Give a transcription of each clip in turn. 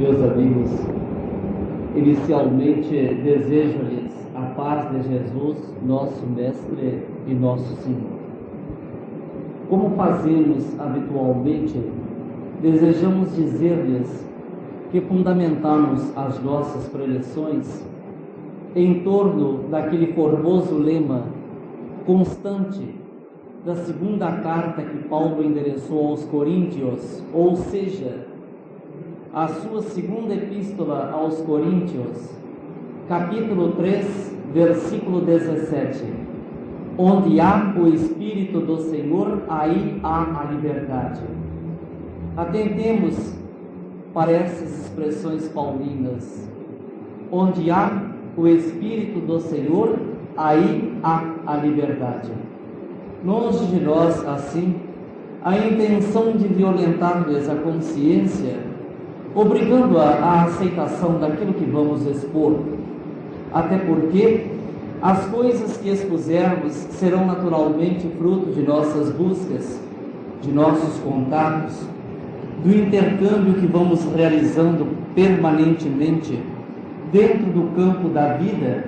Meus amigos, inicialmente desejo-lhes a paz de Jesus, nosso Mestre e nosso Senhor. Como fazemos habitualmente, desejamos dizer-lhes que fundamentamos as nossas preleções em torno daquele formoso lema constante da segunda carta que Paulo endereçou aos Coríntios, ou seja, a sua segunda epístola aos Coríntios, capítulo 3, versículo 17, onde há o Espírito do Senhor, aí há a liberdade. Atentemos para essas expressões paulinas: onde há o Espírito do Senhor, aí há a liberdade. Longe de nós, assim, a intenção de violentar-lhes a consciência, obrigando-a à aceitação daquilo que vamos expor, até porque as coisas que expusermos serão naturalmente fruto de nossas buscas, de nossos contatos, do intercâmbio que vamos realizando permanentemente dentro do campo da vida,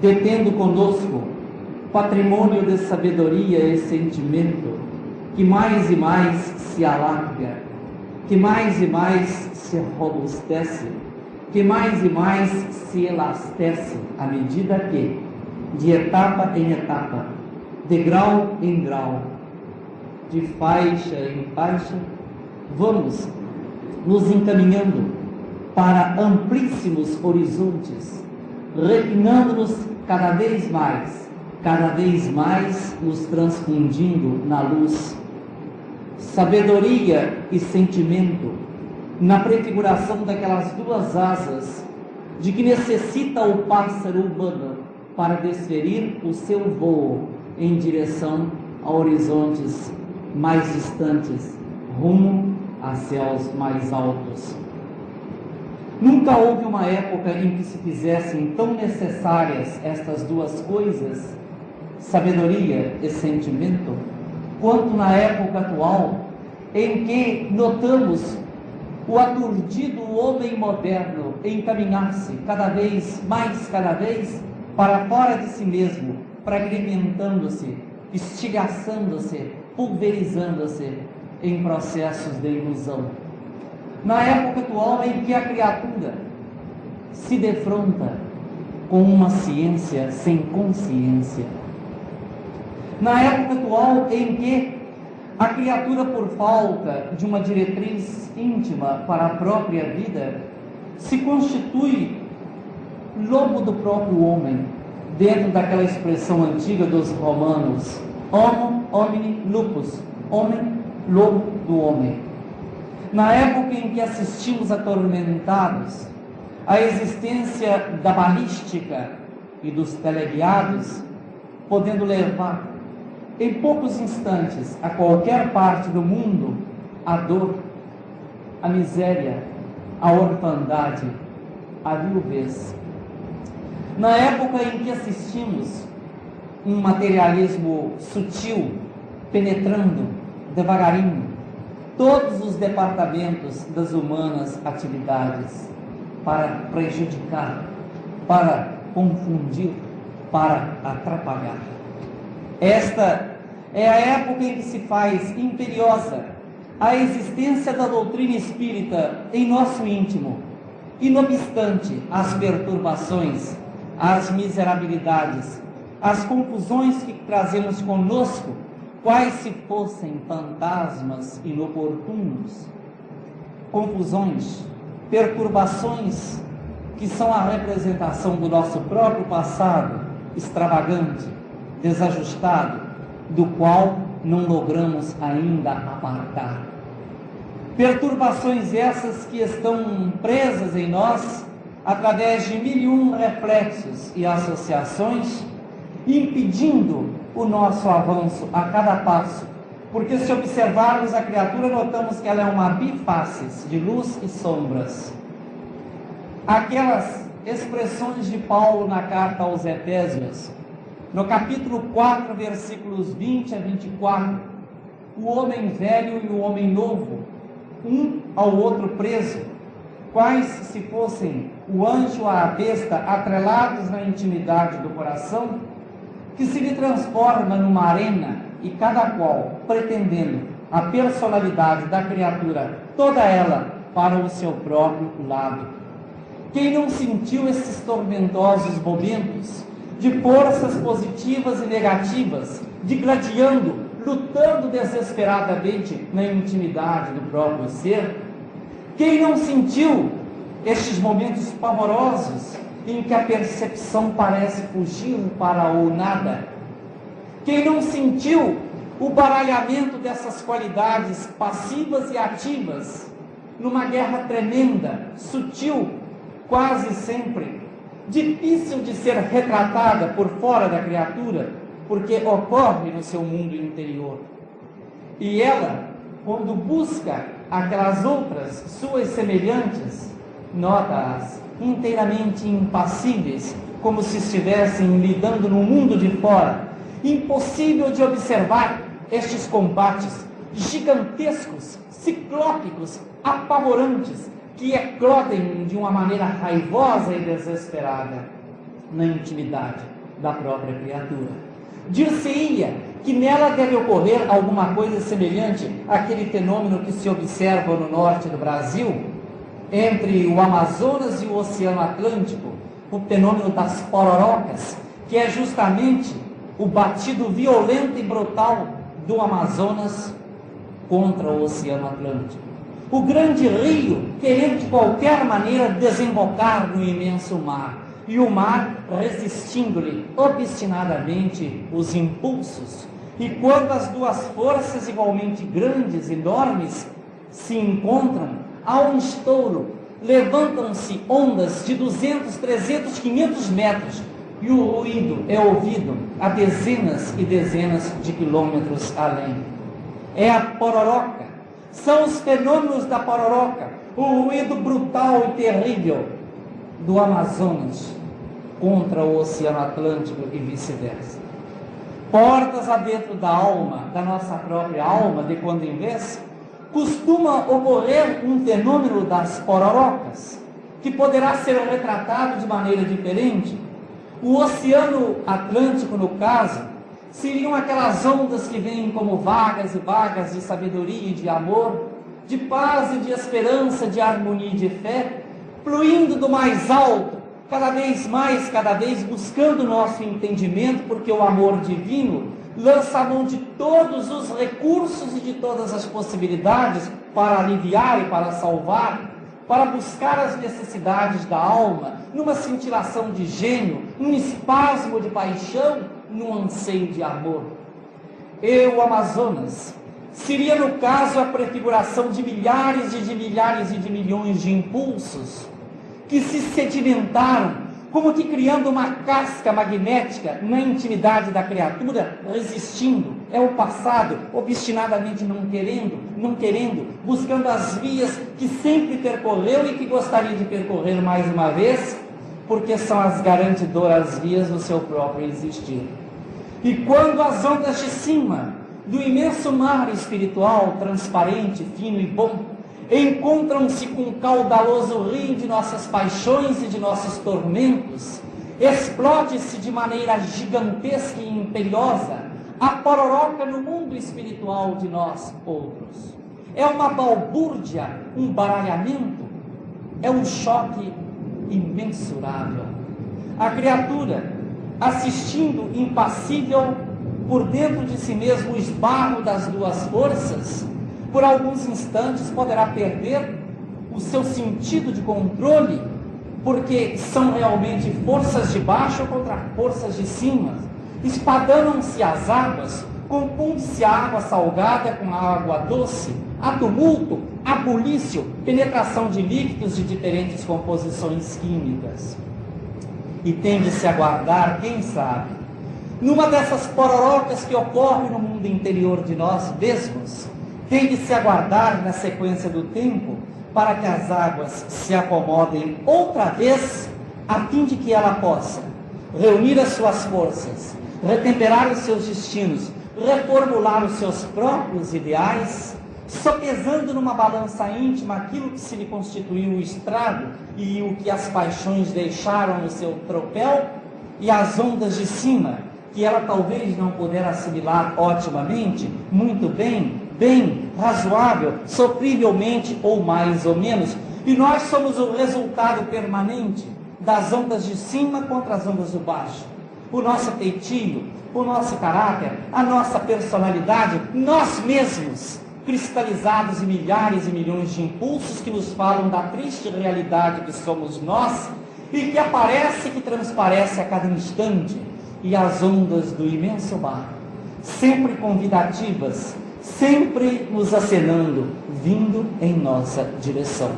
detendo conosco patrimônio de sabedoria e sentimento que mais e mais se alarga, que mais e mais se robustece, que mais e mais se elastece à medida que, de etapa em etapa, de grau em grau, de faixa em faixa, vamos nos encaminhando para amplíssimos horizontes, refinando-nos cada vez mais nos transfundindo na luz. Sabedoria e sentimento, na prefiguração daquelas duas asas de que necessita o pássaro humano para desferir o seu voo em direção a horizontes mais distantes, rumo a céus mais altos. Nunca houve uma época em que se fizessem tão necessárias estas duas coisas, sabedoria e sentimento, quanto na época atual, em que notamos o aturdido homem moderno encaminhar-se cada vez para fora de si mesmo, fragmentando-se, estilhaçando-se, pulverizando-se em processos de ilusão. Na época atual em que a criatura se defronta com uma ciência sem consciência. Na época atual em que a criatura, por falta de uma diretriz íntima para a própria vida, se constitui lobo do próprio homem, dentro daquela expressão antiga dos romanos: homo homini lupus, homem, lobo do homem. Na época em que assistimos atormentados à existência da balística e dos teleguiados, podendo levar em poucos instantes a qualquer parte do mundo a dor, a miséria, a orfandade, a viuvez. Na época em que assistimos um materialismo sutil, penetrando devagarinho todos os departamentos das humanas atividades, para prejudicar, para confundir, para atrapalhar. Esta é a época em que se faz imperiosa a existência da doutrina espírita em nosso íntimo, e não obstante as perturbações, as miserabilidades, as confusões que trazemos conosco, quais se fossem fantasmas inoportunos, confusões, perturbações que são a representação do nosso próprio passado extravagante, desajustado, do qual não logramos ainda apartar. Perturbações essas que estão presas em nós através de 1001 reflexos e associações, impedindo o nosso avanço a cada passo, porque se observarmos a criatura, notamos que ela é uma bifaces de luz e sombras. Aquelas expressões de Paulo na carta aos Efésios, no capítulo 4, versículos 20 a 24, o homem velho e o homem novo, um ao outro preso, quais se fossem o anjo ou a besta atrelados na intimidade do coração, que se lhe transforma numa arena e cada qual pretendendo a personalidade da criatura, toda ela para o seu próprio lado. Quem não sentiu esses tormentosos momentos de forças positivas e negativas, digladiando, lutando desesperadamente na intimidade do próprio ser? Quem não sentiu estes momentos pavorosos em que a percepção parece fugir para o nada? Quem não sentiu o baralhamento dessas qualidades passivas e ativas numa guerra tremenda, sutil, quase sempre, difícil de ser retratada por fora da criatura, porque ocorre no seu mundo interior? E ela, quando busca aquelas outras suas semelhantes, nota-as inteiramente impassíveis, como se estivessem lidando no mundo de fora. Impossível de observar estes combates gigantescos, ciclópicos, apavorantes, que eclodem de uma maneira raivosa e desesperada na intimidade da própria criatura. Dir-se-ia que nela deve ocorrer alguma coisa semelhante àquele fenômeno que se observa no norte do Brasil, entre o Amazonas e o Oceano Atlântico, o fenômeno das pororocas, que é justamente o batido violento e brutal do Amazonas contra o Oceano Atlântico. O grande rio querendo de qualquer maneira desembocar no imenso mar, e o mar resistindo-lhe obstinadamente os impulsos. E quando as duas forças igualmente grandes, enormes, se encontram, há um estouro, levantam-se ondas de 200, 300, 500 metros, e o ruído é ouvido a dezenas e dezenas de quilômetros além. É a pororoca, são os fenômenos da pororoca, o ruído brutal e terrível do Amazonas contra o Oceano Atlântico e vice-versa. Portas adentro da alma, da nossa própria alma, de quando em vez, costuma ocorrer um fenômeno das pororocas, que poderá ser retratado de maneira diferente. O Oceano Atlântico, no caso, seriam aquelas ondas que vêm como vagas e vagas de sabedoria e de amor, de paz e de esperança, de harmonia e de fé, fluindo do mais alto, cada vez mais, cada vez buscando o nosso entendimento, porque o amor divino lança a mão de todos os recursos e de todas as possibilidades para aliviar e para salvar, para buscar as necessidades da alma, numa cintilação de gênio, num espasmo de paixão, num anseio de amor. E o Amazonas seria, no caso, a prefiguração de milhares e de milhares e de milhões de impulsos que se sedimentaram, como que criando uma casca magnética na intimidade da criatura, resistindo. É o passado, obstinadamente não querendo, buscando as vias que sempre percorreu e que gostaria de percorrer mais uma vez, porque são as garantidoras vias do seu próprio existir. E quando as ondas de cima do imenso mar espiritual, transparente, fino e bom, encontram-se com o caudaloso rio de nossas paixões e de nossos tormentos, explode-se de maneira gigantesca e imperiosa a pororoca no mundo espiritual de nós outros. É uma balbúrdia, um baralhamento, é um choque imensurável. A criatura, assistindo impassível por dentro de si mesmo o esbarro das duas forças, por alguns instantes poderá perder o seu sentido de controle, porque são realmente forças de baixo contra forças de cima. Espadanam-se as águas, confunde-se a água salgada com a água doce, há tumulto, há bulício, penetração de líquidos de diferentes composições químicas. E tende-se a guardar, quem sabe, numa dessas pororocas que ocorrem no mundo interior de nós mesmos, tende-se a guardar na sequência do tempo, para que as águas se acomodem outra vez, a fim de que ela possa reunir as suas forças, retemperar os seus destinos, reformular os seus próprios ideais, sopesando numa balança íntima aquilo que se lhe constituiu o estrago e o que as paixões deixaram no seu tropel, e as ondas de cima, que ela talvez não puder assimilar otimamente, muito bem, razoável, sofrivelmente ou mais ou menos, e nós somos o resultado permanente das ondas de cima contra as ondas de baixo. O nosso feitio, o nosso caráter, a nossa personalidade, nós mesmos, cristalizados em milhares e milhões de impulsos que nos falam da triste realidade que somos nós e que aparece, que transparece a cada instante, e as ondas do imenso mar, sempre convidativas, sempre nos acenando, vindo em nossa direção.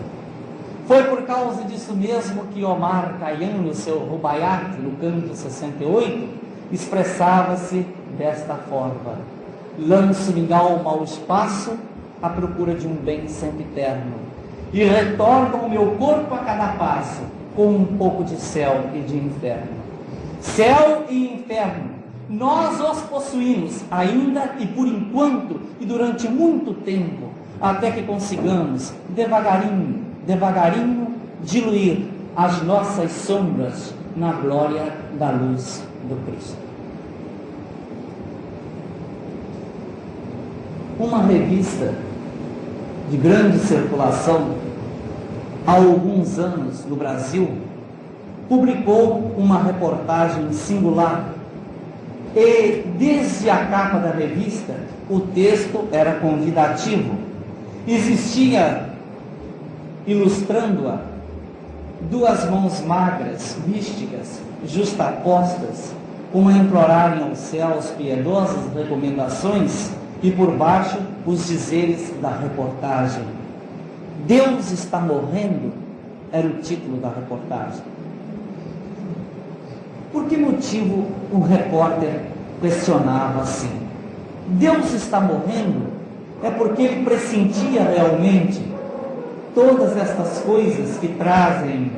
Foi por causa disso mesmo que Omar Khayyam, no seu Rubaiyat, no canto 68, expressava-se desta forma: lanço minha alma ao espaço à procura de um bem sempiterno, e retorno o meu corpo a cada passo com um pouco de céu e de inferno. Céu e inferno, nós os possuímos ainda e por enquanto e durante muito tempo, até que consigamos devagarinho, diluir as nossas sombras na glória da luz do Cristo. Uma revista de grande circulação, há alguns anos no Brasil, publicou uma reportagem singular, e desde a capa da revista o texto era convidativo. Existia, ilustrando-a, duas mãos magras, místicas, justapostas, como a implorarem aos céus piedosas recomendações, e por baixo os dizeres da reportagem. Deus está morrendo, era o título da reportagem. Por que motivo o repórter questionava assim? Deus está morrendo? É porque ele pressentia realmente todas estas coisas que trazem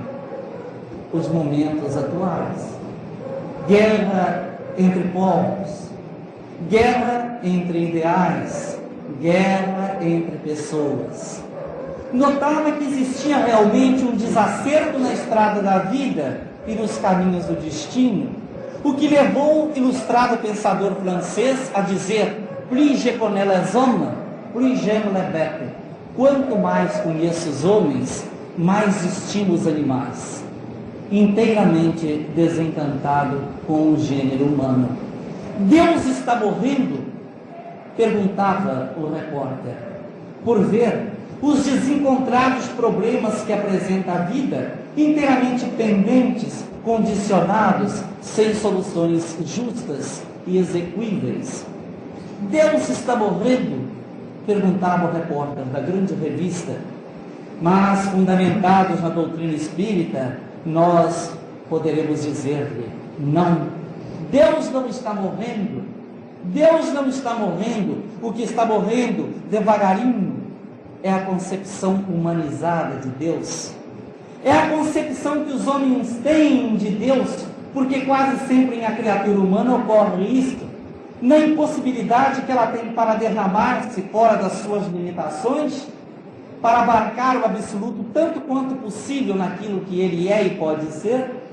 os momentos atuais. Guerra entre povos, guerra entre ideais, guerra entre pessoas. Notava que existia realmente um desacerto na estrada da vida e nos caminhos do destino, o que levou o ilustrado pensador francês a dizer: plus je connais les hommes, plus j'aime les bêtes. Quanto mais conheço os homens, mais estimo os animais. Inteiramente desencantado com o gênero humano. Deus está morrendo? Perguntava o repórter, por ver os desencontrados problemas que apresenta a vida, inteiramente pendentes, condicionados, sem soluções justas e exequíveis. Deus está morrendo? Perguntava o repórter da grande revista. Mas, fundamentados na doutrina espírita, nós poderemos dizer-lhe: não, Deus não está morrendo. Deus não está morrendo. O que está morrendo devagarinho é a concepção humanizada de Deus. É a concepção que os homens têm de Deus, porque quase sempre em a criatura humana ocorre isto, na impossibilidade que ela tem para derramar-se fora das suas limitações, para abarcar o absoluto tanto quanto possível naquilo que ele é e pode ser,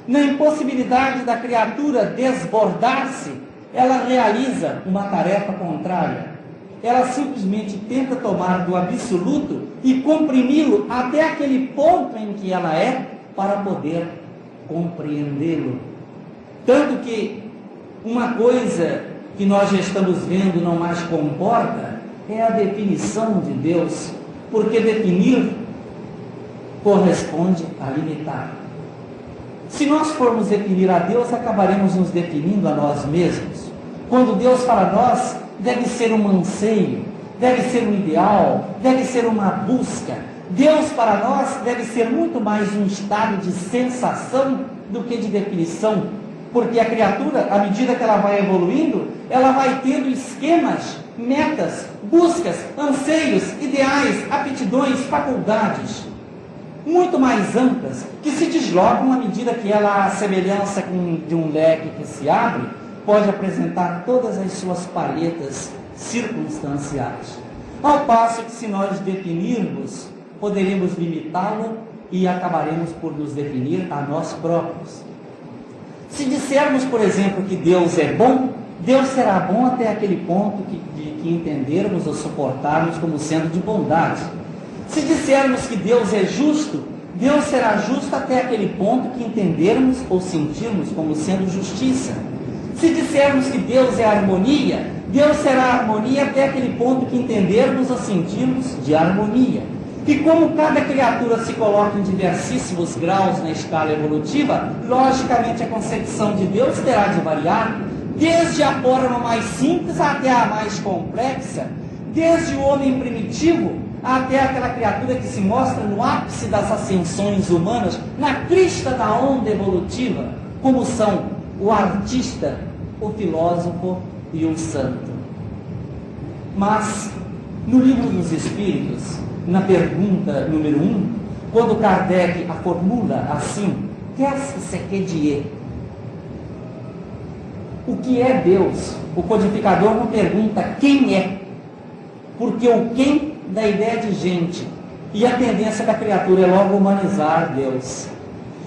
na impossibilidade da criatura desbordar-se, ela realiza uma tarefa contrária. Ela simplesmente tenta tomar do absoluto e comprimi-lo até aquele ponto em que ela é, para poder compreendê-lo. Tanto que uma coisa que nós já estamos vendo não mais comporta é a definição de Deus, porque definir corresponde a limitar. Se nós formos definir a Deus, acabaremos nos definindo a nós mesmos. Quando Deus para nós, deve ser um anseio, deve ser um ideal, deve ser uma busca. Deus para nós deve ser muito mais um estado de sensação do que de definição, porque a criatura, à medida que ela vai evoluindo, ela vai tendo esquemas, metas, buscas, anseios, ideais, aptidões, faculdades muito mais amplas, que se deslocam à medida que ela, à semelhança de um leque que se abre, pode apresentar todas as suas palhetas circunstanciais. Ao passo que, se nós definirmos, poderemos limitá-lo e acabaremos por nos definir a nós próprios. Se dissermos, por exemplo, que Deus é bom, Deus será bom até aquele ponto de que entendermos ou suportarmos como sendo de bondade. Se dissermos que Deus é justo, Deus será justo até aquele ponto que entendermos ou sentirmos como sendo justiça. Se dissermos que Deus é harmonia, Deus será harmonia até aquele ponto que entendermos ou sentirmos de harmonia. E como cada criatura se coloca em diversíssimos graus na escala evolutiva, logicamente a concepção de Deus terá de variar, desde a forma mais simples até a mais complexa, desde o homem primitivo até aquela criatura que se mostra no ápice das ascensões humanas, na crista da onda evolutiva, como são o artista, o filósofo e o santo. Mas, no Livro dos Espíritos, na pergunta número 1, quando Kardec a formula assim: qu'est-ce que c'est que Dieu? O que é Deus? O codificador não pergunta quem é, porque o quem dá ideia de gente, e a tendência da criatura é logo humanizar Deus.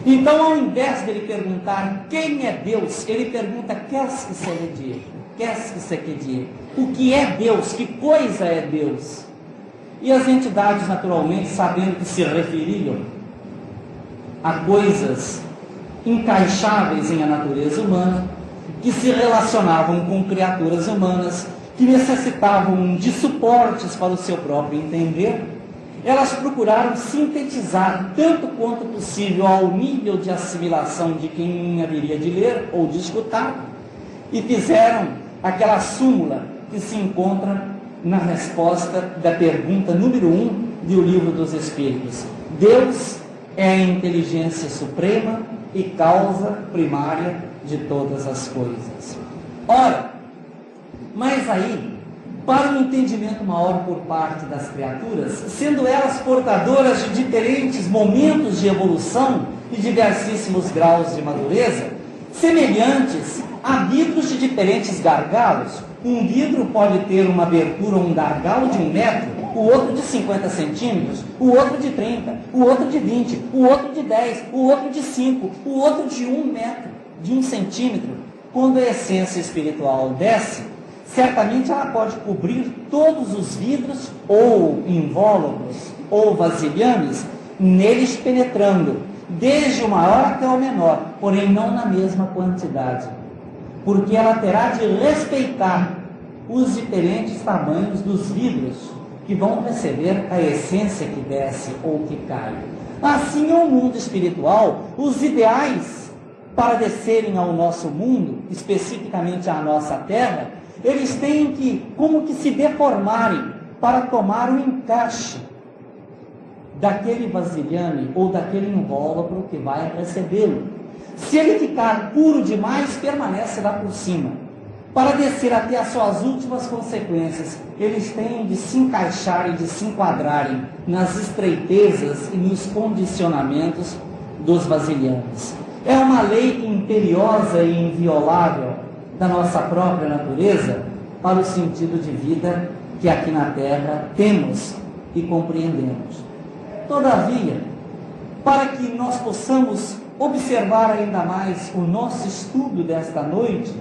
Então, ao invés de ele perguntar quem é Deus, ele pergunta qu'est-ce que c'est Dieu? Qu'est-ce que c'est que Dieu? O que é Deus? Que coisa é Deus? E as entidades, naturalmente, sabendo que se referiam a coisas encaixáveis em a natureza humana, que se relacionavam com criaturas humanas, que necessitavam de suportes para o seu próprio entender, elas procuraram sintetizar tanto quanto possível ao nível de assimilação de quem haveria de ler ou de escutar, e fizeram aquela súmula que se encontra na resposta da pergunta número 1 do Livro dos Espíritos. Deus é a inteligência suprema e causa primária de todas as coisas. Ora, mas aí, para um entendimento maior por parte das criaturas, sendo elas portadoras de diferentes momentos de evolução e diversíssimos graus de madureza, semelhantes a vidros de diferentes gargalos. Um vidro pode ter uma abertura ou um gargalo de 1 metro, o outro de 50 centímetros, o outro de 30, o outro de 20, o outro de 10, o outro de 5, o outro de 1 metro, de 1 centímetro. Quando a essência espiritual desce, certamente ela pode cobrir todos os vidros, ou invólucros, ou vasilhames, neles penetrando, desde o maior até o menor, porém não na mesma quantidade, porque ela terá de respeitar os diferentes tamanhos dos vidros que vão receber a essência que desce ou que cai. Assim é o mundo espiritual. Os ideais para descerem ao nosso mundo, especificamente à nossa terra, eles têm que, como que se deformarem para tomar o encaixe daquele vasilhame ou daquele invólucro que vai recebê-lo. Se ele ficar puro demais, permanece lá por cima. Para descer até as suas últimas consequências, eles têm de se encaixar e de se enquadrarem nas estreitezas e nos condicionamentos dos vasilhames. É uma lei imperiosa e inviolável da nossa própria natureza para o sentido de vida que aqui na Terra temos e compreendemos. Todavia, para que nós possamos observar ainda mais o nosso estudo desta noite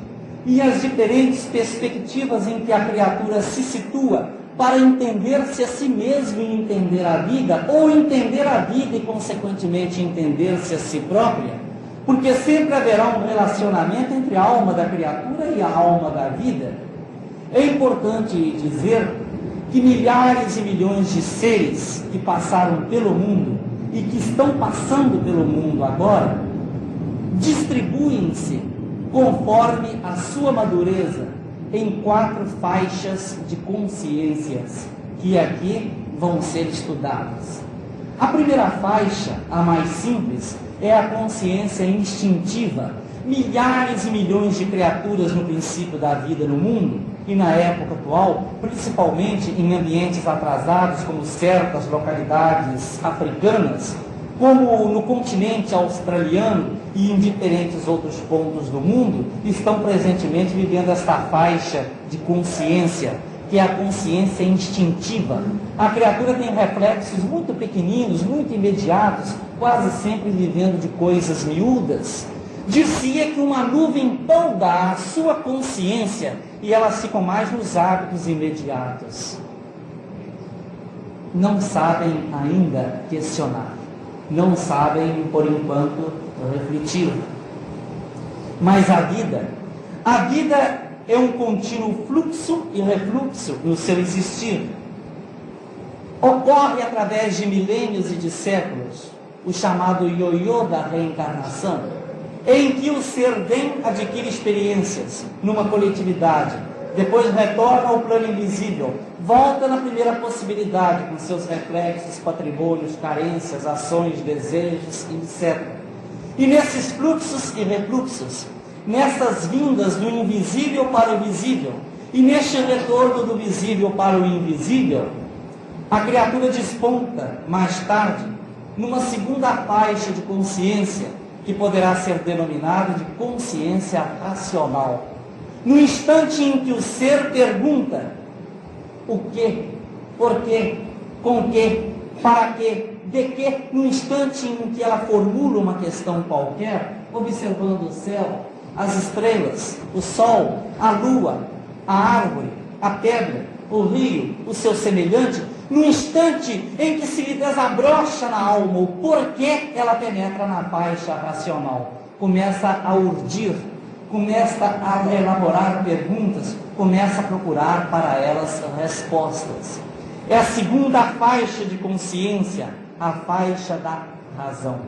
e as diferentes perspectivas em que a criatura se situa para entender-se a si mesmo e entender a vida, ou entender a vida e, consequentemente, entender-se a si própria, porque sempre haverá um relacionamento entre a alma da criatura e a alma da vida. É importante dizer que milhares e milhões de seres que passaram pelo mundo e que estão passando pelo mundo agora, distribuem-se conforme a sua madureza em 4 faixas de consciências que aqui vão ser estudadas. A primeira faixa, a mais simples, é a consciência instintiva. Milhares e milhões de criaturas no princípio da vida no mundo e na época atual, principalmente em ambientes atrasados como certas localidades africanas, como no continente australiano e em diferentes outros pontos do mundo, estão presentemente vivendo esta faixa de consciência, que é a consciência instintiva. A criatura tem reflexos muito pequeninos, muito imediatos, quase sempre vivendo de coisas miúdas. Dir-se-ia que uma nuvem tolda a sua consciência e elas ficam mais nos hábitos imediatos. Não sabem ainda questionar, não sabem, por enquanto, refletir. Mas a vida é um contínuo fluxo e refluxo no seu existir. Ocorre através de milênios e de séculos, o chamado ioiô da reencarnação, em que o ser bem adquire experiências numa coletividade, depois retorna ao plano invisível, volta na primeira possibilidade com seus reflexos, patrimônios, carências, ações, desejos, etc. E nesses fluxos e refluxos, nessas vindas do invisível para o visível, e neste retorno do visível para o invisível, a criatura desponta, mais tarde, numa segunda faixa de consciência, que poderá ser denominada de consciência racional. No instante em que o ser pergunta o que, por quê, com que, para quê, de que, no instante em que ela formula uma questão qualquer, observando o céu, as estrelas, o sol, a lua, a árvore, a pedra, o rio, o seu semelhante, no instante em que se lhe desabrocha na alma o porquê, ela penetra na faixa racional, começa a urdir, começa a elaborar perguntas, começa a procurar para elas respostas. É a segunda faixa de consciência, a faixa da razão.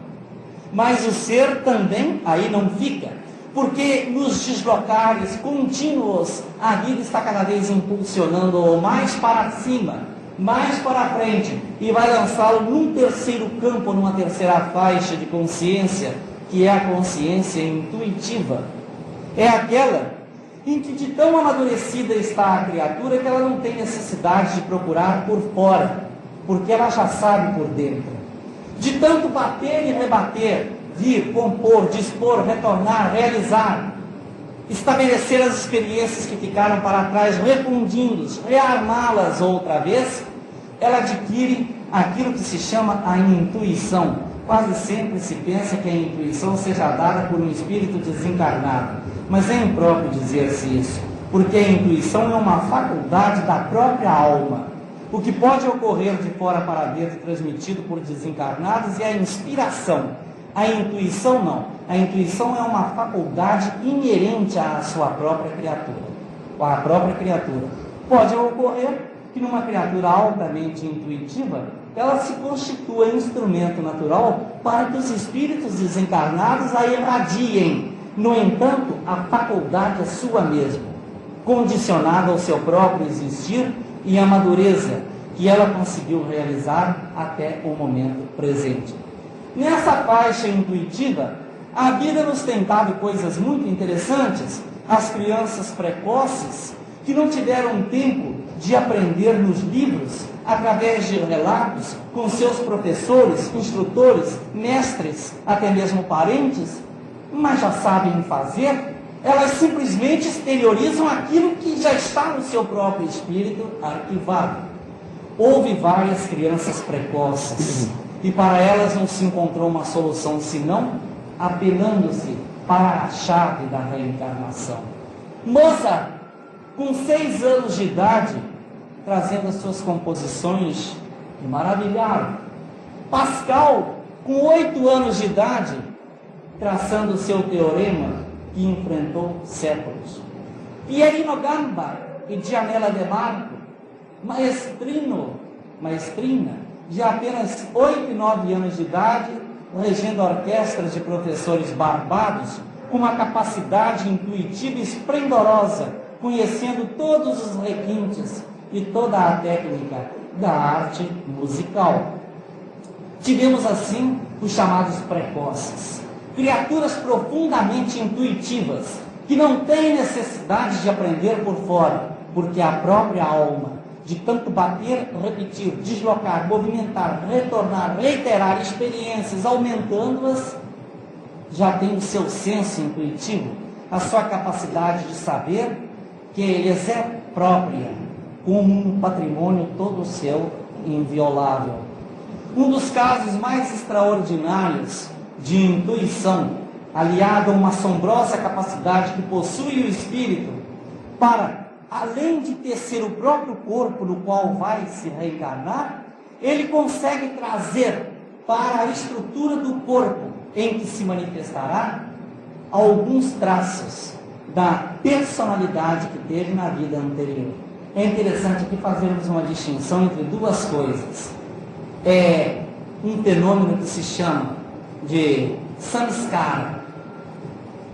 Mas o ser também aí não fica, porque nos deslocares contínuos, a vida está cada vez impulsionando-o mais para cima, mais para frente, e vai lançá-lo num terceiro campo, numa terceira faixa de consciência, que é a consciência intuitiva. É aquela em que de tão amadurecida está a criatura que ela não tem necessidade de procurar por fora, porque ela já sabe por dentro. De tanto bater e rebater, vir, compor, dispor, retornar, realizar, estabelecer as experiências que ficaram para trás, refundindo-as, rearmá-las outra vez, ela adquire aquilo que se chama a intuição. Quase sempre se pensa que a intuição seja dada por um espírito desencarnado, mas é impróprio dizer-se isso, porque a intuição é uma faculdade da própria alma. O que pode ocorrer de fora para dentro, transmitido por desencarnados, é a inspiração. A intuição não. A intuição é uma faculdade inerente à sua própria criatura. A própria criatura. Pode ocorrer que numa criatura altamente intuitiva, ela se constitua instrumento natural para que os espíritos desencarnados a irradiem. No entanto, a faculdade é sua mesma, condicionada ao seu próprio existir e à madureza que ela conseguiu realizar até o momento presente. Nessa faixa intuitiva, a vida nos tem dado coisas muito interessantes. As crianças precoces, que não tiveram tempo de aprender nos livros, através de relatos, com seus professores, instrutores, mestres, até mesmo parentes, mas já sabem fazer, elas simplesmente exteriorizam aquilo que já está no seu próprio espírito arquivado. Houve várias crianças precoces, e para elas não se encontrou uma solução senão apelando-se para a chave da reencarnação. Mozart, com 6 anos de idade, trazendo as suas composições, que maravilharam. Pascal, com 8 anos de idade, traçando o seu teorema, que enfrentou séculos. Pierino Gamba e Gianella De Marco, maestrina, de apenas 8 e 9 anos de idade, regendo orquestras de professores barbados, com uma capacidade intuitiva esplendorosa, conhecendo todos os requintes e toda a técnica da arte musical. Tivemos assim os chamados precoces, criaturas profundamente intuitivas, que não têm necessidade de aprender por fora, porque a própria alma, de tanto bater, repetir, deslocar, movimentar, retornar, reiterar experiências, aumentando-as, já tem o seu senso intuitivo, a sua capacidade de saber que lhes é própria como um patrimônio todo seu, inviolável. Um dos casos mais extraordinários de intuição, aliado a uma assombrosa capacidade que possui o espírito para, além de tecer o próprio corpo no qual vai se reencarnar, ele consegue trazer para a estrutura do corpo em que se manifestará alguns traços da personalidade que teve na vida anterior. É interessante aqui fazermos uma distinção entre duas coisas. É um fenômeno que se chama de samskara,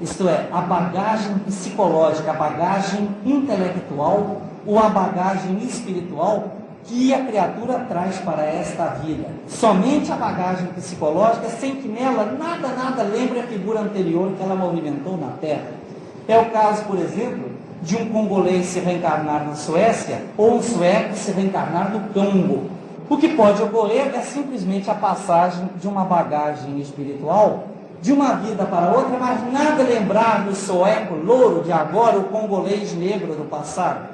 isto é, a bagagem psicológica, a bagagem intelectual ou a bagagem espiritual que a criatura traz para esta vida. Somente a bagagem psicológica, sem que nela nada lembre a figura anterior que ela movimentou na Terra. É o caso, por exemplo, de um congolês se reencarnar na Suécia ou um sueco se reencarnar no Congo. O que pode ocorrer é simplesmente a passagem de uma bagagem espiritual de uma vida para outra, mas nada lembrar do sueco louro de agora, o congolês negro do passado.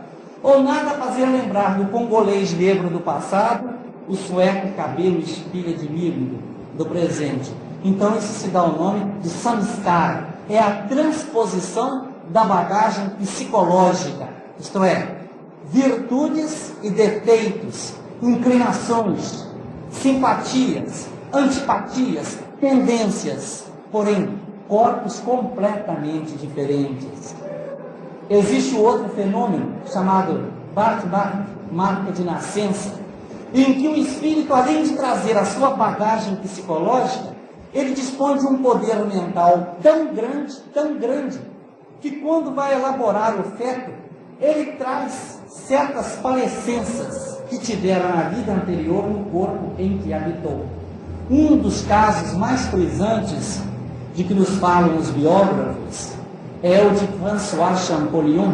Ou nada fazer lembrar do congolês negro do passado, o sueco cabelo espilha de milho do presente. Então isso se dá o nome de samskara. É a transposição da bagagem psicológica, isto é, virtudes e defeitos, inclinações, simpatias, antipatias, tendências, porém, corpos completamente diferentes. Existe outro fenômeno chamado Bart-Bart, marca de nascença, em que o espírito, além de trazer a sua bagagem psicológica, ele dispõe de um poder mental tão grande, que quando vai elaborar o feto, ele traz certas parecenças que tiveram na vida anterior no corpo em que habitou. Um dos casos mais frisantes de que nos falam os biógrafos é o de François Champollion,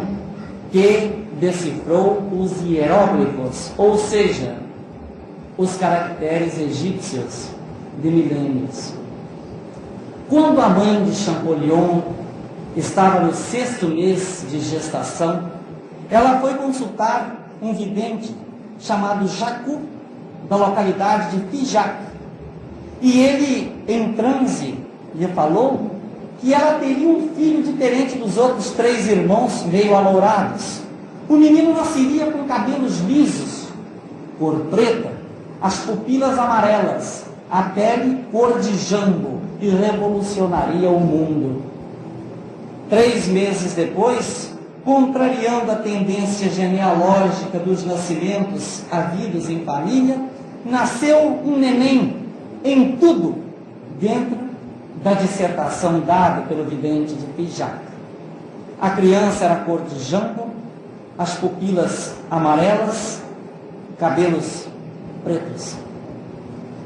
que decifrou os hieróglifos, ou seja, os caracteres egípcios de milênios. Quando a mãe de Champollion estava no 6º mês de gestação, ela foi consultar um vidente chamado Jacu, da localidade de Figeac. E ele, em transe, lhe falou que ela teria um filho diferente dos outros 3 irmãos, meio alourados. O menino nasceria com cabelos lisos, cor preta, as pupilas amarelas, a pele cor de jambo, e revolucionaria o mundo. 3 meses depois, contrariando a tendência genealógica dos nascimentos havidos em família, nasceu um neném em tudo, dentro da dissertação dada pelo vidente de Figeac. A criança era cor de jambo, as pupilas amarelas, cabelos pretos.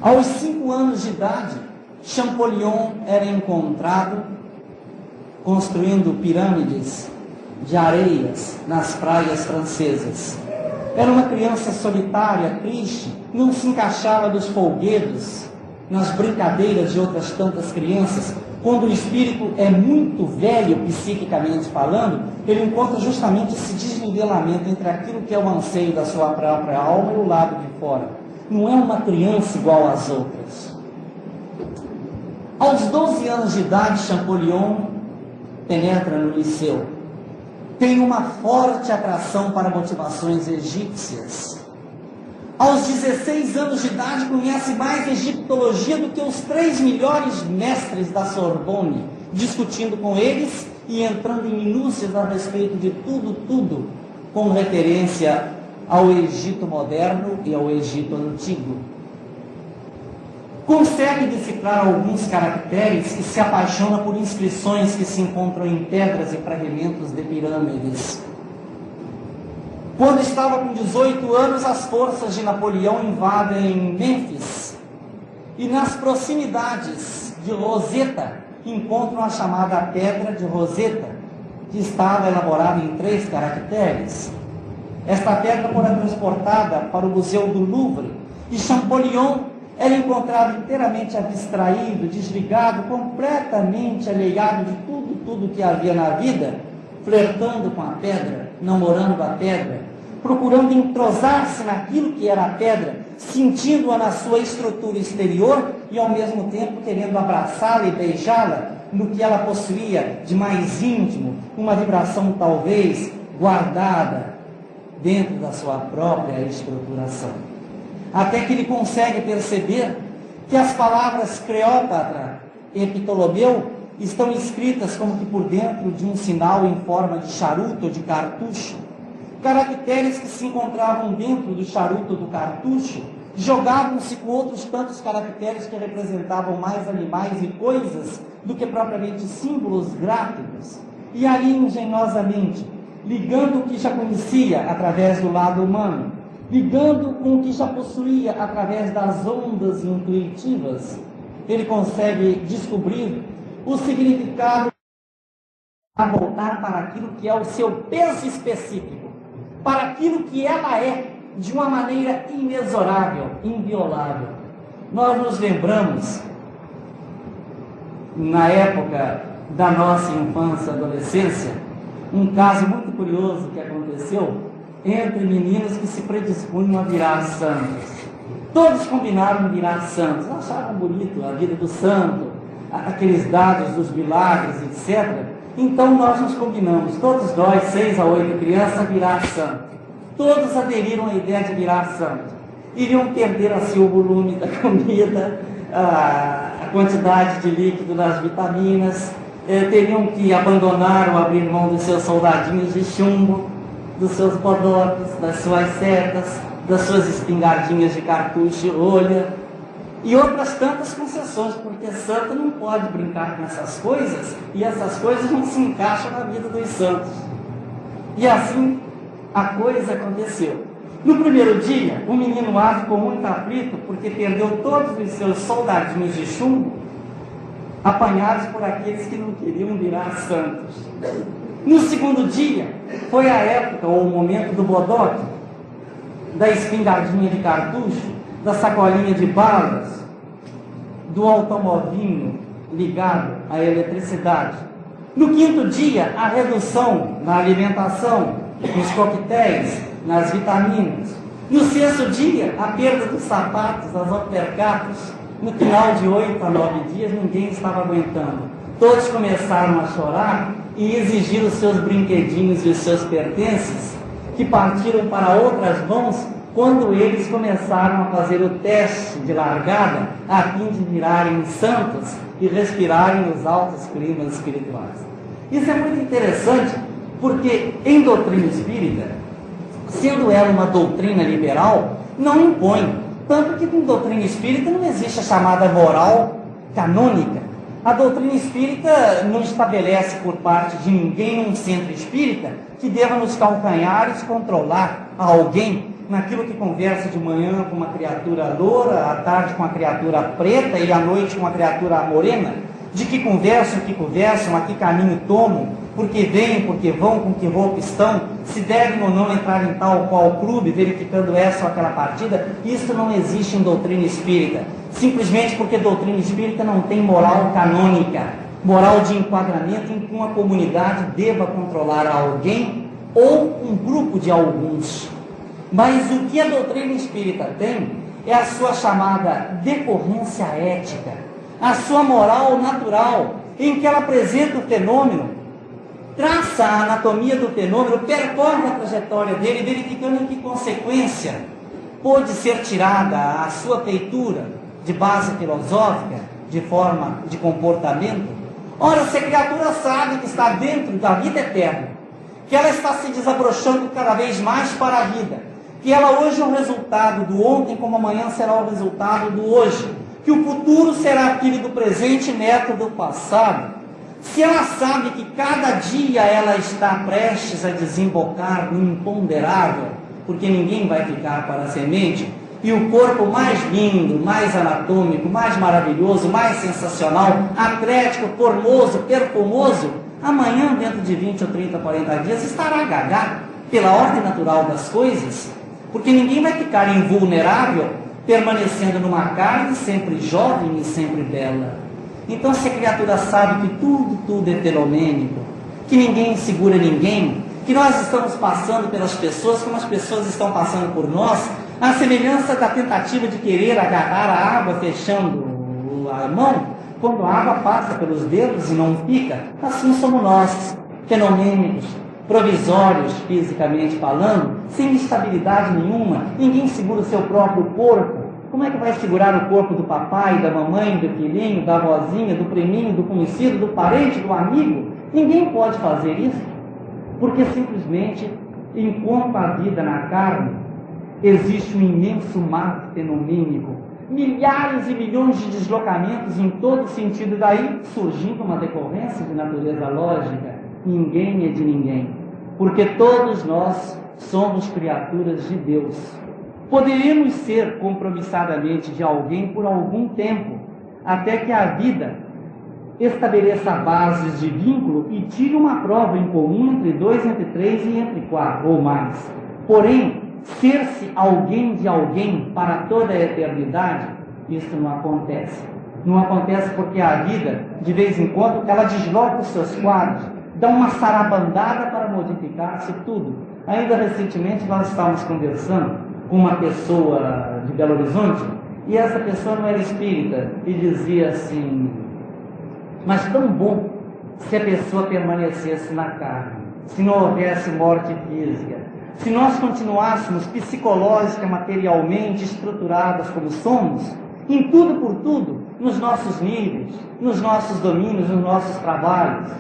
Aos 5 anos de idade, Champollion era encontrado construindo pirâmides de areias nas praias francesas. Era uma criança solitária, triste, não se encaixava dos folguedos, nas brincadeiras de outras tantas crianças. Quando o espírito é muito velho, psiquicamente falando, ele encontra justamente esse desnivelamento entre aquilo que é o anseio da sua própria alma e o lado de fora. Não é uma criança igual às outras. Aos 12 anos de idade, Champollion penetra no liceu. Tem uma forte atração para motivações egípcias. Aos 16 anos de idade, conhece mais egiptologia do que os 3 melhores mestres da Sorbonne, discutindo com eles e entrando em minúcias a respeito de tudo, com referência ao Egito moderno e ao Egito antigo. Consegue decifrar alguns caracteres e se apaixona por inscrições que se encontram em pedras e fragmentos de pirâmides. Quando estava com 18 anos, as forças de Napoleão invadem Mênfis e nas proximidades de Roseta encontram a chamada Pedra de Roseta, que estava elaborada em 3 caracteres. Esta pedra foi transportada para o Museu do Louvre e Champollion era encontrado inteiramente abstraído, desligado, completamente alheado de tudo que havia na vida, flertando com a pedra, namorando a pedra, procurando entrosar-se naquilo que era a pedra, sentindo-a na sua estrutura exterior e ao mesmo tempo querendo abraçá-la e beijá-la no que ela possuía de mais íntimo, uma vibração talvez guardada dentro da sua própria estruturação. Até que ele consegue perceber que as palavras Cleópatra e Ptolomeu estão escritas como que por dentro de um sinal em forma de charuto ou de cartucho. Caracteres que se encontravam dentro do charuto ou do cartucho jogavam-se com outros tantos caracteres que representavam mais animais e coisas do que propriamente símbolos gráficos. E ali, engenhosamente, ligando o que já conhecia através do lado humano, ligando com o que já possuía através das ondas intuitivas, ele consegue descobrir o significado a voltar para aquilo que é o seu peso específico, para aquilo que ela é, de uma maneira inexorável, inviolável. Nós nos lembramos, na época da nossa infância e adolescência, um caso muito curioso que aconteceu entre meninos que se predispunham a virar santos. Todos combinaram virar santos, achavam bonito a vida do santo, aqueles dados dos milagres, etc. Então nós nos combinamos, todos nós, 6 a 8 crianças, a virar santo. Todos aderiram à ideia de virar santo. Iriam perder assim o volume da comida, a quantidade de líquido das vitaminas, teriam que abandonar ou abrir mão dos seus soldadinhos de chumbo, dos seus bodoques, das suas setas, das suas espingardinhas de cartucho e rolha, e outras tantas concessões, porque santo não pode brincar com essas coisas, e essas coisas não se encaixam na vida dos santos. E assim a coisa aconteceu. No primeiro dia, o menino A ficou muito aflito, porque perdeu todos os seus soldadinhos de chumbo, apanhados por aqueles que não queriam virar santos. No segundo dia, foi a época ou o momento do bodoque, da espingardinha de cartucho, da sacolinha de balas, do automovinho ligado à eletricidade. No quinto dia, a redução na alimentação, nos coquetéis, nas vitaminas. No sexto dia, a perda dos sapatos, das uppercuts. No final de 8 a 9 dias, ninguém estava aguentando. Todos começaram a chorar e exigir os seus brinquedinhos e os seus pertences, que partiram para outras mãos quando eles começaram a fazer o teste de largada, a fim de virarem santos e respirarem os altos climas espirituais. Isso é muito interessante, porque em doutrina espírita, sendo ela uma doutrina liberal, não impõe. Tanto que em doutrina espírita não existe a chamada moral canônica. A doutrina espírita não estabelece por parte de ninguém um centro espírita que deva nos calcanhares controlar alguém naquilo que conversa de manhã com uma criatura loura, à tarde com uma criatura preta e à noite com uma criatura morena. De que conversam, a que caminho tomam, porque vêm, porque vão, com que roupa estão, se devem ou não entrar em tal ou qual clube, verificando essa ou aquela partida. Isso não existe em doutrina espírita, simplesmente porque doutrina espírita não tem moral canônica, moral de enquadramento em que uma comunidade deva controlar alguém ou um grupo de alguns. Mas o que a doutrina espírita tem é a sua chamada decorrência ética, a sua moral natural, em que ela apresenta o fenômeno, traça a anatomia do fenômeno, percorre a trajetória dele, verificando em que consequência pode ser tirada a sua feitura de base filosófica, de forma de comportamento. Ora, se a criatura sabe que está dentro da vida eterna, que ela está se desabrochando cada vez mais para a vida, que ela hoje é o resultado do ontem, como amanhã será o resultado do hoje, que o futuro será filho do presente, neto do passado. Se ela sabe que cada dia ela está prestes a desembocar no imponderável, porque ninguém vai ficar para a semente, e o corpo mais lindo, mais anatômico, mais maravilhoso, mais sensacional, atlético, formoso, perfumoso, amanhã, dentro de 20 ou 30, 40 dias, estará gaga, pela ordem natural das coisas, porque ninguém vai ficar invulnerável, permanecendo numa carne sempre jovem e sempre bela. Então, se a criatura sabe que tudo é felomênico, que ninguém segura ninguém, que nós estamos passando pelas pessoas, como as pessoas estão passando por nós, a semelhança da tentativa de querer agarrar a água fechando a mão, quando a água passa pelos dedos e não fica. Assim somos nós, fenomênicos, provisórios, fisicamente falando, sem estabilidade nenhuma. Ninguém segura o seu próprio corpo. Como é que vai segurar o corpo do papai, da mamãe, do filhinho, da avózinha, do priminho, do conhecido, do parente, do amigo? Ninguém pode fazer isso, porque simplesmente, enquanto a vida na carne, existe um imenso mar fenomênico, milhares e milhões de deslocamentos em todo sentido, daí surgindo uma decorrência de natureza lógica. Ninguém é de ninguém, porque todos nós somos criaturas de Deus. Poderíamos ser compromissadamente de alguém por algum tempo, até que a vida estabeleça bases de vínculo e tire uma prova em comum entre 2, entre 3 e entre 4 ou mais. Porém, ser-se alguém de alguém para toda a eternidade, isso não acontece. Não acontece porque a vida, de vez em quando, ela desloca os seus quadros, dá uma sarabandada para modificar-se tudo. Ainda recentemente nós estávamos conversando com uma pessoa de Belo Horizonte, e essa pessoa não era espírita, e dizia assim: mas tão bom se a pessoa permanecesse na carne, se não houvesse morte física, se nós continuássemos psicológica, materialmente estruturadas como somos, em tudo por tudo, nos nossos níveis, nos nossos domínios, nos nossos trabalhos.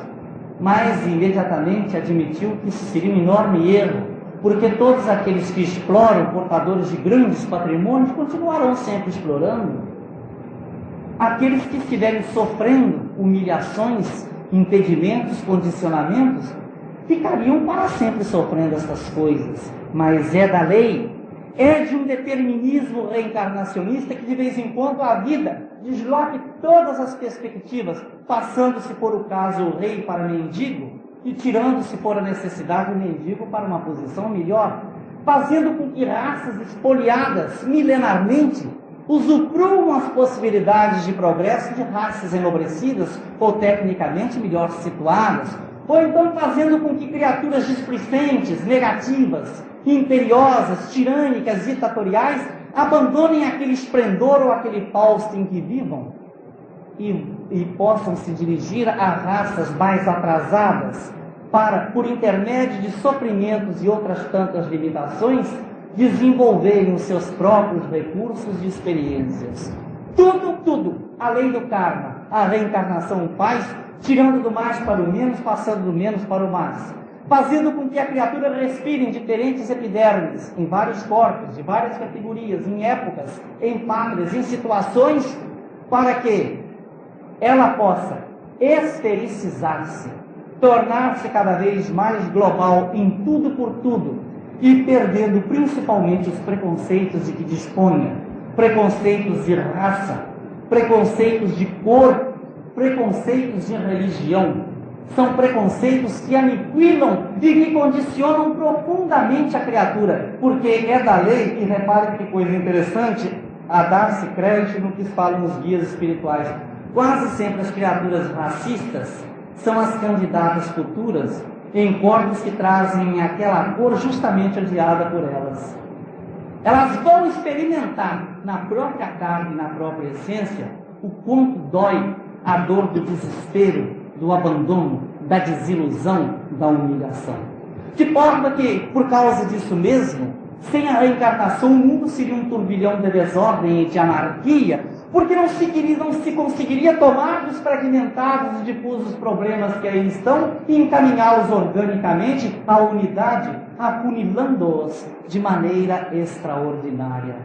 Mas imediatamente admitiu que isso seria um enorme erro, porque todos aqueles que exploram, portadores de grandes patrimônios, continuarão sempre explorando. Aqueles que estiverem sofrendo humilhações, impedimentos, condicionamentos, ficariam para sempre sofrendo essas coisas. Mas é da lei, é de um determinismo reencarnacionista que de vez em quando a vida desloque todas as perspectivas, passando, se for o caso, o rei para mendigo, e tirando, se for a necessidade, o mendigo para uma posição melhor, fazendo com que raças espoliadas milenarmente usufruam as possibilidades de progresso de raças enobrecidas ou tecnicamente melhor situadas, ou então fazendo com que criaturas displicentes, negativas, imperiosas, tirânicas, ditatoriais, abandonem aquele esplendor ou aquele fausto em que vivam e possam se dirigir a raças mais atrasadas para, por intermédio de sofrimentos e outras tantas limitações, desenvolverem os seus próprios recursos e experiências. Tudo, além do karma, a reencarnação faz, tirando do mais para o menos, passando do menos para o mais, fazendo com que a criatura respire em diferentes epidermes, em vários corpos, de várias categorias, em épocas, em pátrias, em situações, para que ela possa esfericizar-se, tornar-se cada vez mais global em tudo por tudo, e perdendo principalmente os preconceitos de que disponha, preconceitos de raça, preconceitos de cor, preconceitos de religião. São preconceitos que aniquilam e que condicionam profundamente a criatura, porque é da lei, e repare que coisa interessante, a dar-se crédito no que falam os guias espirituais. Quase sempre as criaturas racistas são as candidatas futuras em corpos que trazem aquela cor justamente odiada por elas. Elas vão experimentar na própria carne, na própria essência, o quanto dói a dor do desespero, do abandono, da desilusão, da humilhação. De forma que, por causa disso mesmo, sem a reencarnação, o mundo seria um turbilhão de desordem e de anarquia, porque não se conseguiria tomar dos fragmentados e difusos problemas que aí estão e encaminhá-los organicamente à unidade, afunilando-os de maneira extraordinária.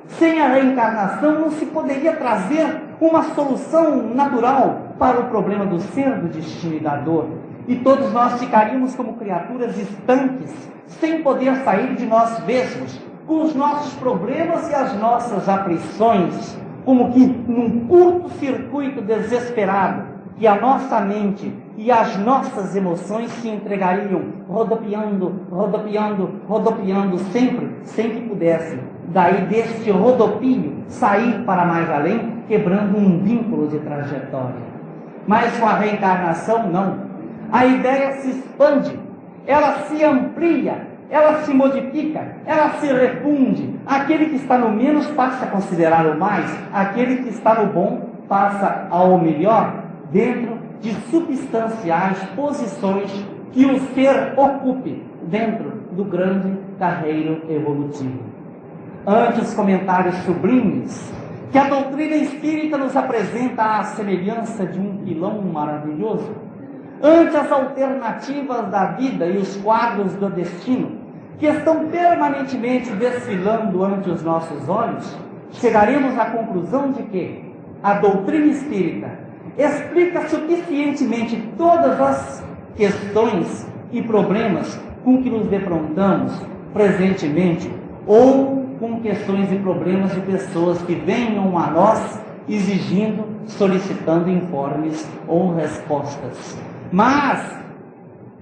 Sem a reencarnação não se poderia trazer uma solução natural para o problema do ser, do destino e da dor, e todos nós ficaríamos como criaturas estanques, sem poder sair de nós mesmos, com os nossos problemas e as nossas aflições, como que num curto-circuito desesperado, que a nossa mente e as nossas emoções se entregariam, rodopiando sempre, sem que pudessem, daí deste rodopio, sair para mais além, quebrando um vínculo de trajetória. Mas com a reencarnação, não. A ideia se expande ela se amplia, ela se modifica, ela se refunde. Aquele que está no menos passa a considerar o mais, aquele que está no bom passa ao melhor, dentro de substanciais posições que o ser ocupe dentro do grande carreiro evolutivo. Ante os comentários sublimes que a doutrina espírita nos apresenta à semelhança de um pilão maravilhoso, ante as alternativas da vida e os quadros do destino, que estão permanentemente desfilando ante os nossos olhos, chegaremos à conclusão de que a doutrina espírita explica suficientemente todas as questões e problemas com que nos defrontamos presentemente, ou com questões e problemas de pessoas que venham a nós exigindo, solicitando informes ou respostas. Mas,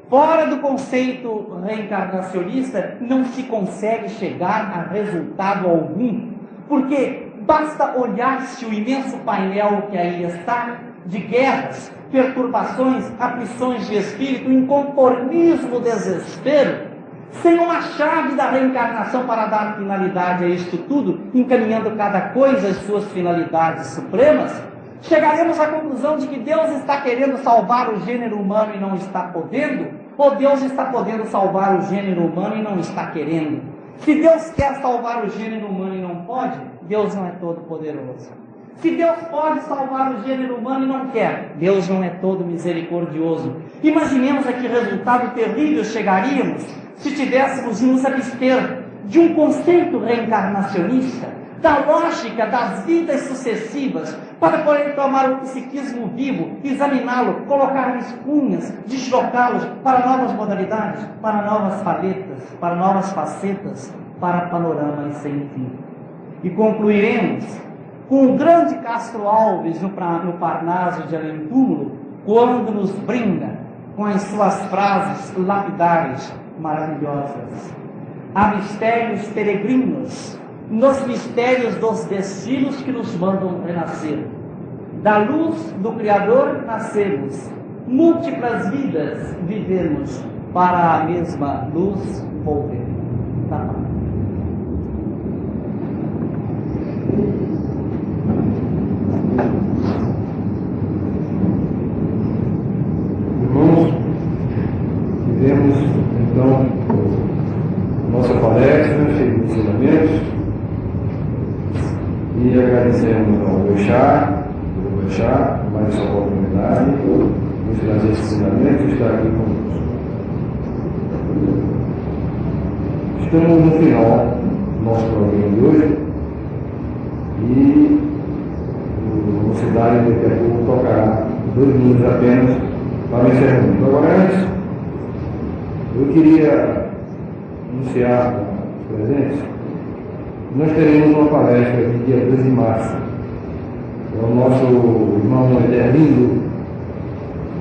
fora do conceito reencarnacionista, não se consegue chegar a resultado algum, porque basta olhar-se o imenso painel que aí está, de guerras, perturbações, aflições de espírito, inconformismo, desespero, sem uma chave da reencarnação para dar finalidade a isto tudo, encaminhando cada coisa às suas finalidades supremas, chegaremos à conclusão de que Deus está querendo salvar o gênero humano e não está podendo, ou Deus está podendo salvar o gênero humano e não está querendo. Se Deus quer salvar o gênero humano e não pode, Deus não é todo poderoso. Se Deus pode salvar o gênero humano e não quer, Deus não é todo misericordioso. Imaginemos a que resultado terrível chegaríamos se tivéssemos de nos abster de um conceito reencarnacionista, da lógica das vidas sucessivas, para poder tomar o psiquismo vivo, examiná-lo, colocar cunhas, deslocá-los para novas modalidades, para novas paletas, para novas facetas, para panoramas sem fim. E concluiremos com o grande Castro Alves no Parnaso de Além Túmulo, quando nos brinda com as suas frases lapidares maravilhosas. Há mistérios peregrinos nos mistérios dos destinos que nos mandam renascer. Da luz do Criador nascemos, múltiplas vidas vivemos, para a mesma luz volver. Tá. Irmãos, tivemos então nossa palestra cheia de ensinamentos e agradecemos ao Bechá, mais essa oportunidade de trazer esse ensinamento e estar aqui conosco. Estamos no final do nosso programa de hoje e o Mocidade daqui a pouco tocará 2 minutos apenas para o encerramento. Agora, antes, eu queria anunciar os presentes. Nós teremos uma palestra aqui dia 2 de março. É o nosso irmão Ederlindo,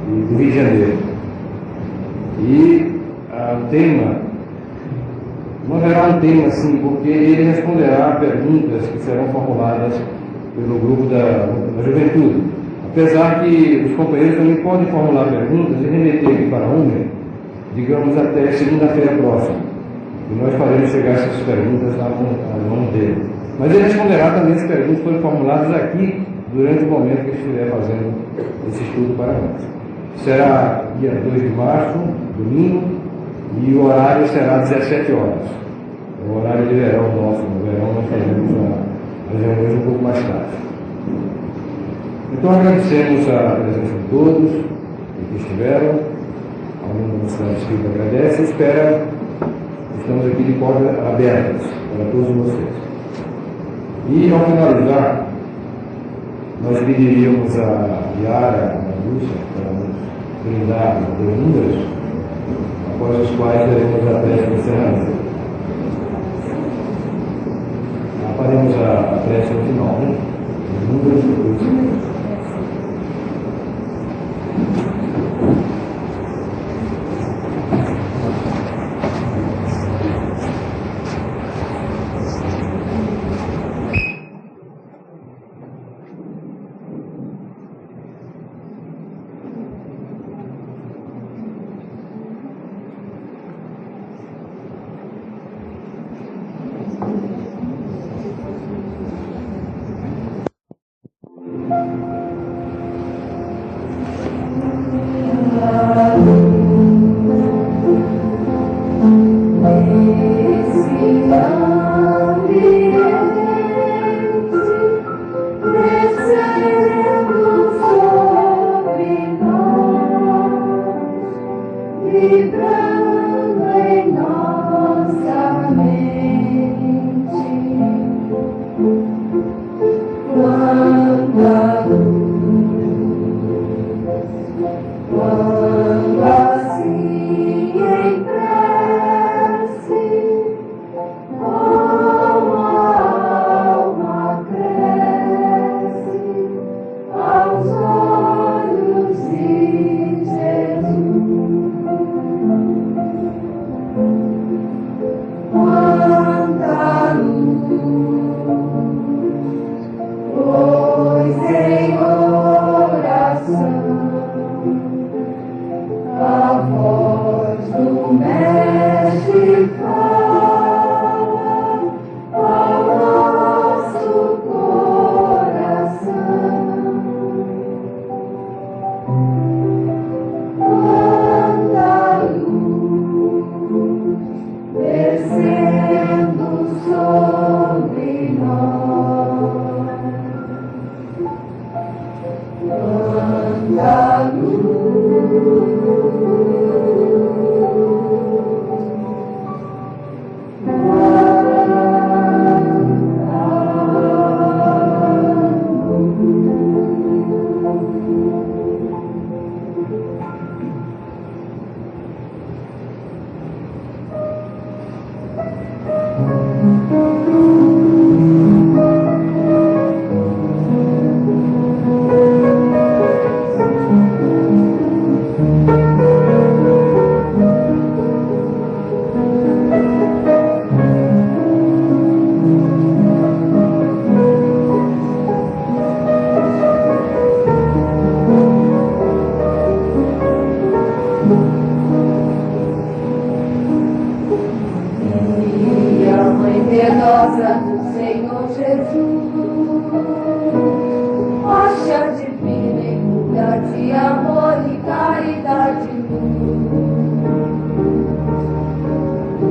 do Rio de Janeiro. E o tema, não haverá um tema assim, porque ele responderá a perguntas que serão formuladas pelo grupo da juventude. Apesar que os companheiros também podem formular perguntas e remeter aqui para a UME, digamos até segunda-feira próxima. E nós faremos chegar essas perguntas à mão dele. Mas ele responderá também as perguntas que foram formuladas aqui durante o momento que ele estiver fazendo esse estudo para nós. Será dia 2 de março, domingo, e o horário será 17 horas. É o horário de verão nosso. No verão nós fazemos as reuniões um pouco mais tarde. Então agradecemos a presença de todos que estiveram. A Universidade Espírita agradece e espera. Estamos aqui de portas abertas para todos vocês. E, ao finalizar, nós pediríamos a Yara, a Lúcia, para nos brindar perguntas, após os quais teremos a prece de encerramento. Faremos a prece no final, né? Perguntas depois. A voz do Mestre fala ao nosso coração. Quanta luz descendo sobre nós. Quanta luz. Piedosa do Senhor Jesus, hóstia divina e pura de amor e caridade luz,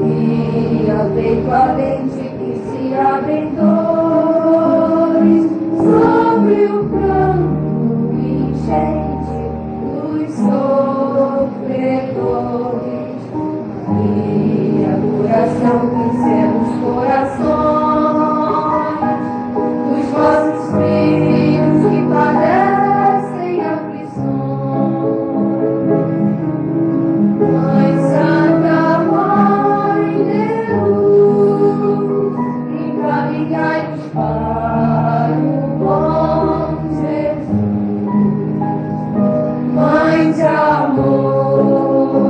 e ao peito valente que se abrem dores sobre o pranto enchente dos sofredores, e a coração que seus corações dos vossos filhos que padecem aflições. Mãe Santa, Mãe de luz, encaminhai-nos para o bom Jesus. Mãe de amor,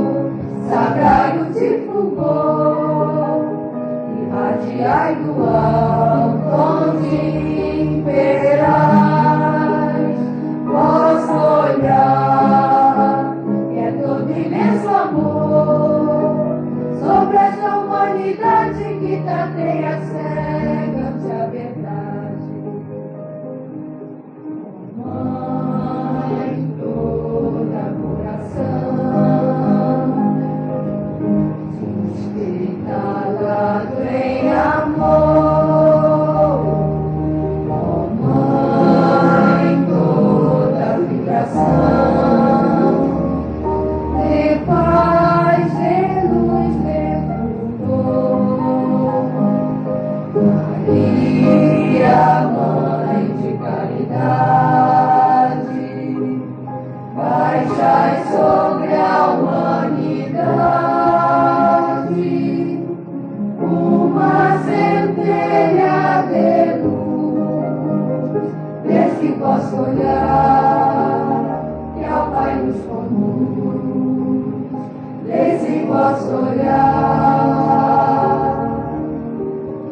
sagrai-o de fulgor, irradiai do alto onde imperais. Vosso olhar é todo imenso amor sobre esta humanidade que tateia cega ante a verdade. Mãe, toda coração, despertado em amor, ó Mãe, toda vibração, de paz, de luz, de fulgor. Maria, Mãe de caridade, baixai sobre a humanidade uma centelha de luz desse vosso olhar que ao Pai nos conduz, desse vosso olhar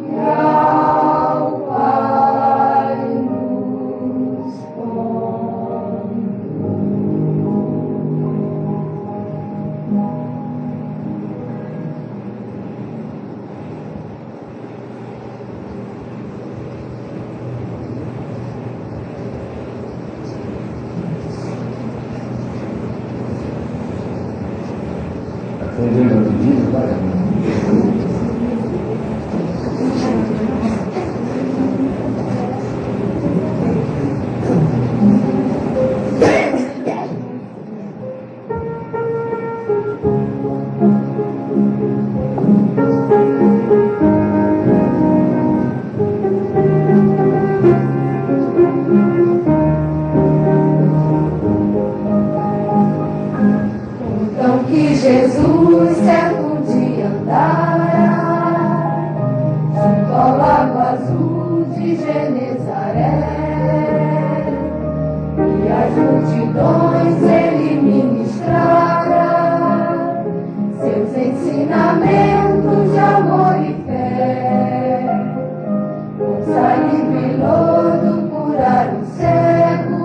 que ao Pai nos conduz. Atendendo ao pedido, vai. Então que Jesus certo dia andará junto ao lago azul de Genezaré, e as multidões ele ministrará seus ensinamentos de amor e fé, com saliva e lodo curar o cego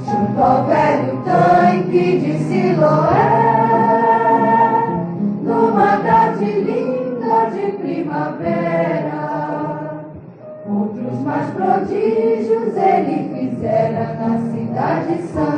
junto ao pé velho tanque de Siloé, numa tarde linda de primavera. Outros mais prodígios ele fizera na cidade santa.